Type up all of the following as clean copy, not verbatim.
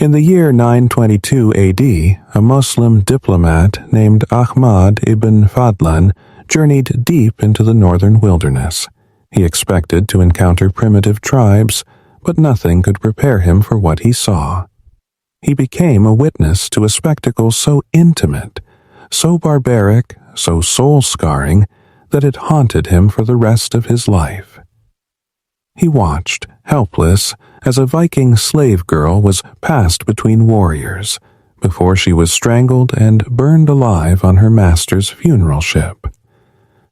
In the year 922 AD, a Muslim diplomat named Ahmad ibn Fadlan journeyed deep into the northern wilderness. He expected to encounter primitive tribes, but nothing could prepare him for what he saw. He became a witness to a spectacle so intimate, so barbaric, so soul-scarring, that it haunted him for the rest of his life. He watched, helpless, as a Viking slave girl was passed between warriors, before she was strangled and burned alive on her master's funeral ship.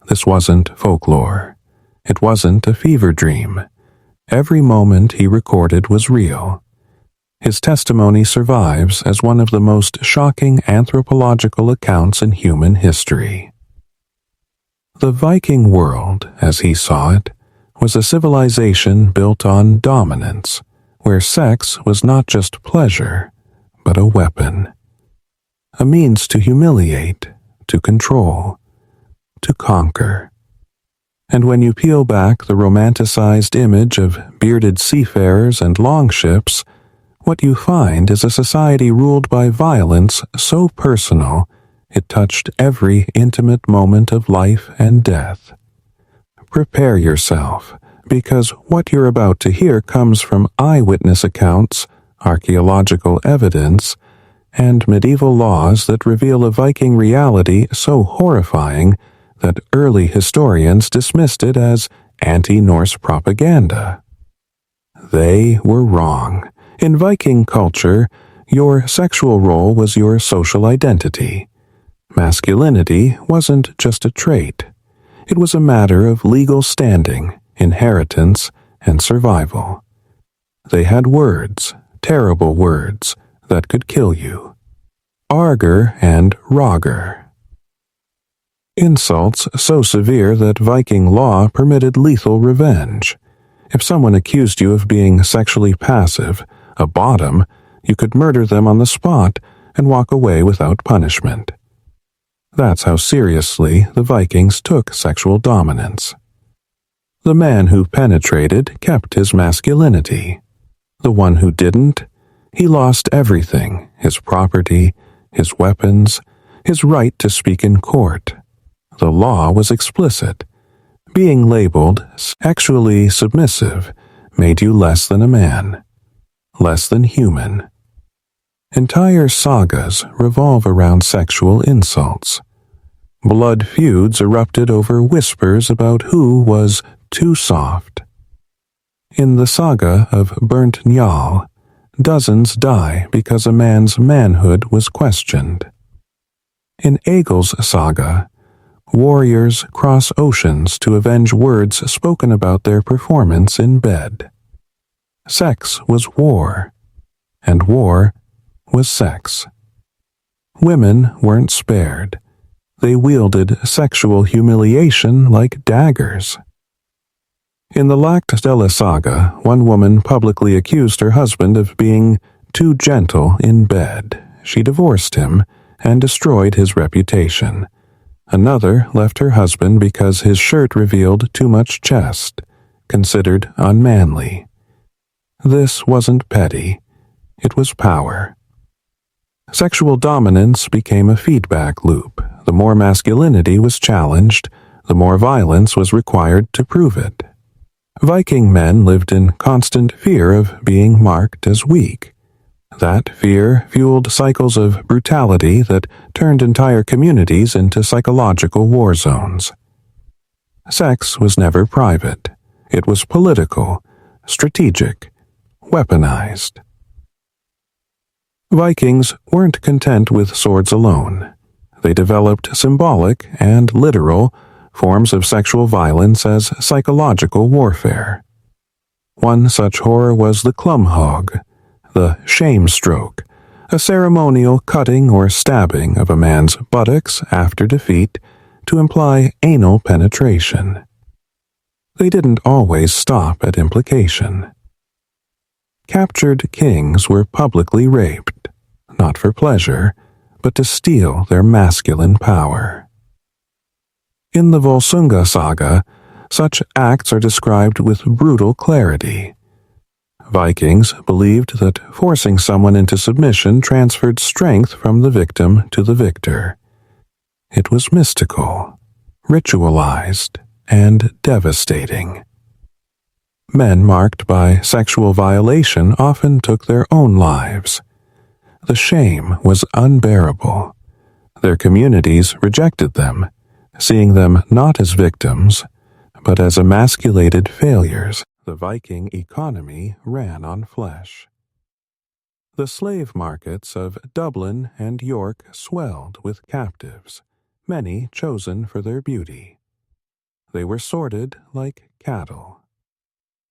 This wasn't folklore. It wasn't a fever dream. Every moment he recorded was real. His testimony survives as one of the most shocking anthropological accounts in human history. The Viking world, as he saw it, was a civilization built on dominance, where sex was not just pleasure, but a weapon, a means to humiliate, to control, to conquer. And when you peel back the romanticized image of bearded seafarers and longships, what you find is a society ruled by violence so personal it touched every intimate moment of life and death. Prepare yourself, because what you're about to hear comes from eyewitness accounts, archaeological evidence, and medieval laws that reveal a Viking reality so horrifying that early historians dismissed it as anti-Norse propaganda. They were wrong. In Viking culture, your sexual role was your social identity. Masculinity wasn't just a trait. It was a matter of legal standing, inheritance, and survival. They had words, terrible words, that could kill you. Arger and Roger. Insults so severe that Viking law permitted lethal revenge. If someone accused you of being sexually passive, a bottom, you could murder them on the spot and walk away without punishment. That's how seriously the Vikings took sexual dominance. The man who penetrated kept his masculinity. The one who didn't, he lost everything, his property, his weapons, his right to speak in court. The law was explicit. Being labeled sexually submissive made you less than a man, less than human. Entire sagas revolve around sexual insults. Blood feuds erupted over whispers about who was too soft. In the saga of Burnt Njal, dozens die because a man's manhood was questioned. In Egil's saga, warriors cross oceans to avenge words spoken about their performance in bed. Sex was war, and war was sex. Women weren't spared. They wielded sexual humiliation like daggers. In the Laxdæla saga, one woman publicly accused her husband of being too gentle in bed. She divorced him and destroyed his reputation. Another left her husband because his shirt revealed too much chest, considered unmanly. This wasn't petty. It was power. Sexual dominance became a feedback loop. The more masculinity was challenged, the more violence was required to prove it. Viking men lived in constant fear of being marked as weak. That fear fueled cycles of brutality that turned entire communities into psychological war zones. Sex was never private. It was political, strategic, weaponized. Vikings weren't content with swords alone. They developed symbolic and literal forms of sexual violence as psychological warfare. One such horror was the klumhog, the shame stroke, a ceremonial cutting or stabbing of a man's buttocks after defeat to imply anal penetration. They didn't always stop at implication. Captured kings were publicly raped, not for pleasure, but to steal their masculine power. In the Volsunga saga, such acts are described with brutal clarity. Vikings believed that forcing someone into submission transferred strength from the victim to the victor. It was mystical, ritualized, and devastating. Men marked by sexual violation often took their own lives. The shame was unbearable. Their communities rejected them, seeing them not as victims, but as emasculated failures. The Viking economy ran on flesh. The slave markets of Dublin and York swelled with captives, many chosen for their beauty. They were sorted like cattle.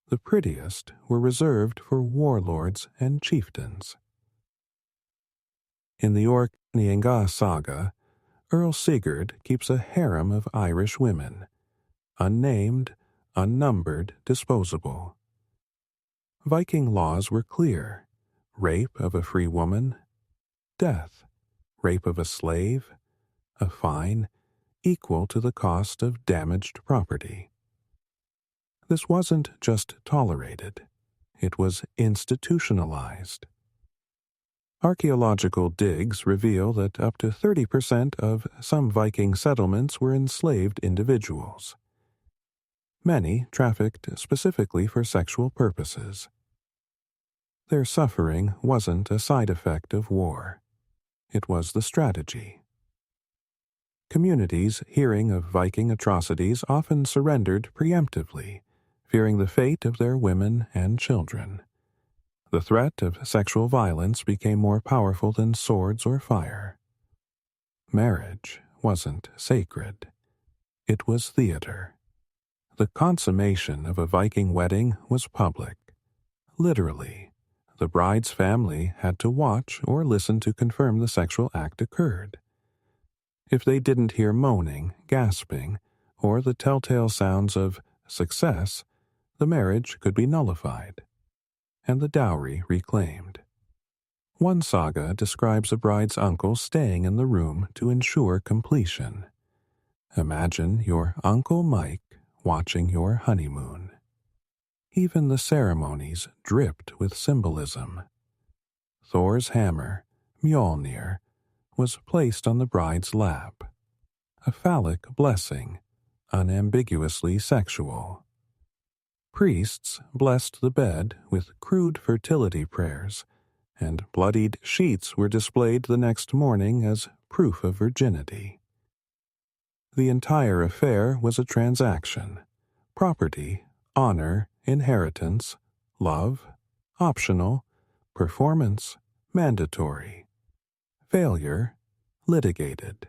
The prettiest were reserved for warlords and chieftains. In the York Nienga saga, Earl Sigurd keeps a harem of Irish women, unnamed, unnumbered, disposable. Viking laws were clear: rape of a free woman, death; rape of a slave, a fine equal to the cost of damaged property. This wasn't just tolerated, it was institutionalized. Archaeological digs reveal that up to 30% of some Viking settlements were enslaved individuals. Many trafficked specifically for sexual purposes. Their suffering wasn't a side effect of war. It was the strategy. Communities hearing of Viking atrocities often surrendered preemptively, fearing the fate of their women and children. The threat of sexual violence became more powerful than swords or fire. Marriage wasn't sacred. It was theater. The consummation of a Viking wedding was public. Literally, the bride's family had to watch or listen to confirm the sexual act occurred. If they didn't hear moaning, gasping, or the telltale sounds of success, the marriage could be nullified, and the dowry reclaimed. One saga describes a bride's uncle staying in the room to ensure completion. Imagine your Uncle Mike watching your honeymoon. Even the ceremonies dripped with symbolism. Thor's hammer, Mjolnir, was placed on the bride's lap. A phallic blessing, unambiguously sexual. Priests blessed the bed with crude fertility prayers, and bloodied sheets were displayed the next morning as proof of virginity. The entire affair was a transaction: property, honor, inheritance, love, optional, performance, mandatory, failure, litigated.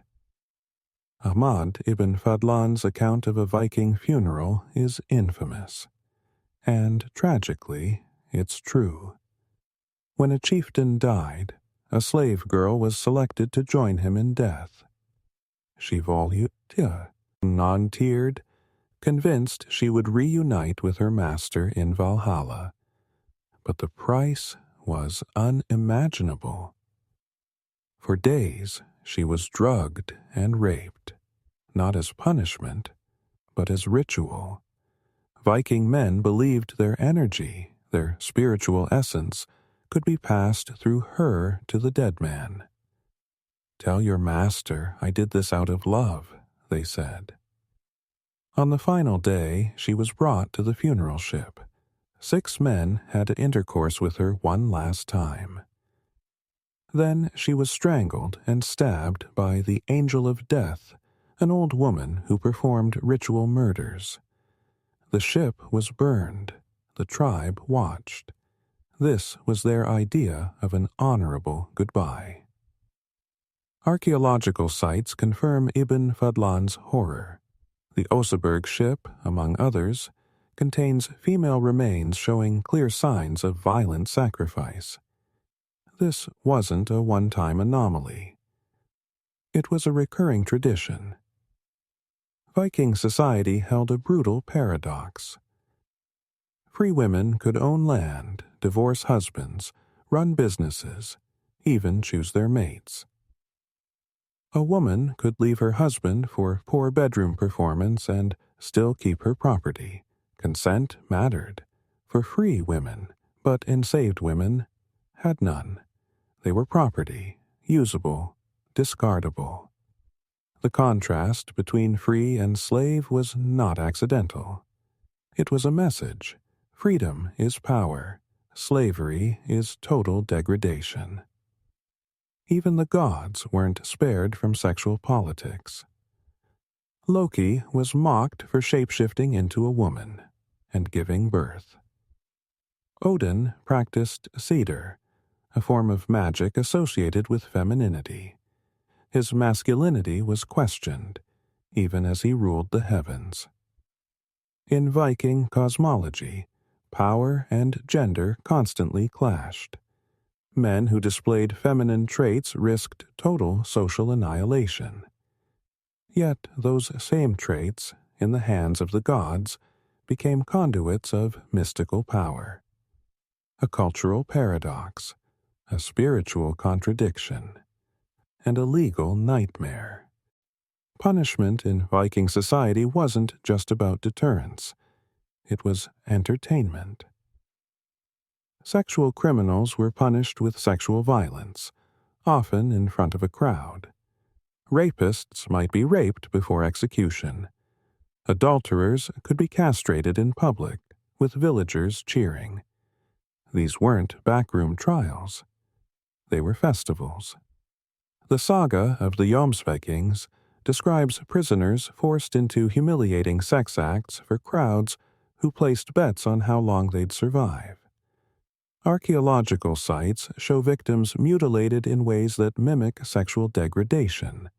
Ahmad ibn Fadlan's account of a Viking funeral is infamous. And tragically, it's true. When a chieftain died, a slave girl was selected to join him in death. She non-teared, convinced she would reunite with her master in Valhalla. But the price was unimaginable. For days, she was drugged and raped, not as punishment, but as ritual. Viking men believed their energy, their spiritual essence, could be passed through her to the dead man. "Tell your master I did this out of love," they said. On the final day, she was brought to the funeral ship. 6 men had intercourse with her one last time. Then she was strangled and stabbed by the Angel of Death, an old woman who performed ritual murders. The ship was burned. The tribe watched. This was their idea of an honorable goodbye. Archaeological sites confirm Ibn Fadlan's horror. The Oseberg ship, among others, contains female remains showing clear signs of violent sacrifice. This wasn't a one-time anomaly. It was a recurring tradition. Viking society held a brutal paradox. Free women could own land, divorce husbands, run businesses, even choose their mates. A woman could leave her husband for poor bedroom performance and still keep her property. Consent mattered. For free women, But enslaved women had none. They were property, usable, discardable. The contrast between free and slave was not accidental. It was a message. Freedom is power. Slavery is total degradation. Even the gods weren't spared from sexual politics. Loki was mocked for shapeshifting into a woman and giving birth. Odin practiced cedar, a form of magic associated with femininity. His masculinity was questioned, even as he ruled the heavens. In Viking cosmology, power and gender constantly clashed. Men who displayed feminine traits risked total social annihilation. Yet those same traits, in the hands of the gods, became conduits of mystical power. A cultural paradox, a spiritual contradiction, and a legal nightmare. Punishment in Viking society wasn't just about deterrence. It was entertainment. Sexual criminals were punished with sexual violence, often in front of a crowd. Rapists might be raped before execution. Adulterers could be castrated in public, with villagers cheering. These weren't backroom trials. They were festivals. The saga of the Vikings describes prisoners forced into humiliating sex acts for crowds who placed bets on how long they'd survive. Archaeological sites show victims mutilated in ways that mimic sexual degradation.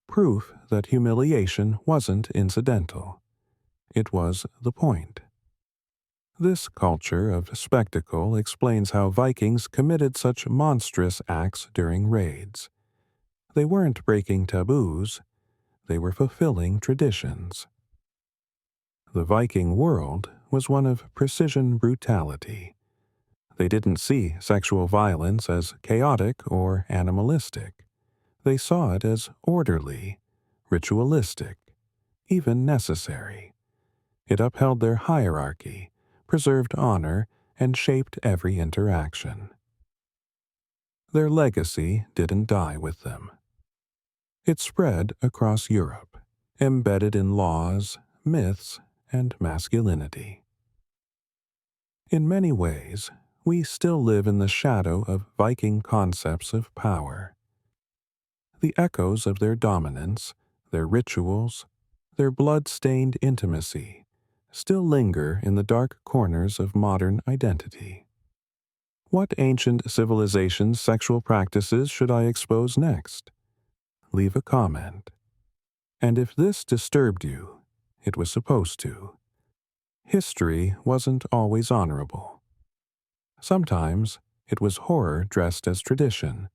Proof that humiliation wasn't incidental. It was the point. This culture of spectacle explains how Vikings committed such monstrous acts during raids. They weren't breaking taboos, they were fulfilling traditions. The Viking world was one of precision brutality. They didn't see sexual violence as chaotic or animalistic. They saw it as orderly, ritualistic, even necessary. It upheld their hierarchy, preserved honor, and shaped every interaction. Their legacy didn't die with them. It spread across Europe, embedded in laws, myths, and masculinity. In many ways, we still live in the shadow of Viking concepts of power. The echoes of their dominance, their rituals, their blood-stained intimacy still linger in the dark corners of modern identity. What ancient civilization's sexual practices should I expose next? Leave a comment. And if this disturbed you, it was supposed to. History wasn't always honorable. Sometimes it was horror dressed as tradition,